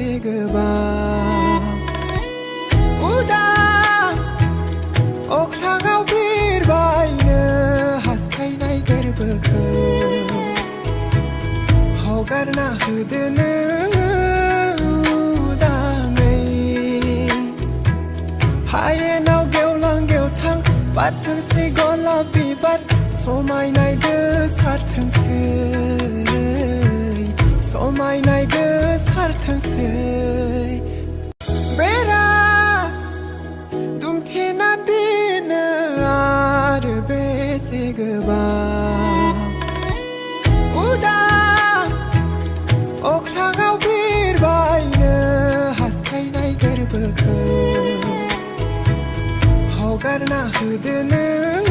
बेसे गोबां उदां अख्राङाव बिरबायनो हास्थायनाय गोरबोखौ हगारना होदो नोङो उदाङै हायेनाव गेवलां गेवथां बारथोंसै गलाब बिबार समायनाय गोसारथोंसै समायनाय गोसारथोंसै बेरा दुमथेना दोनो आरो बेसे गोबां उदां अख्राङाव बिरबायनो हास्थायनाय गोरबोखौ हगारना होदो नों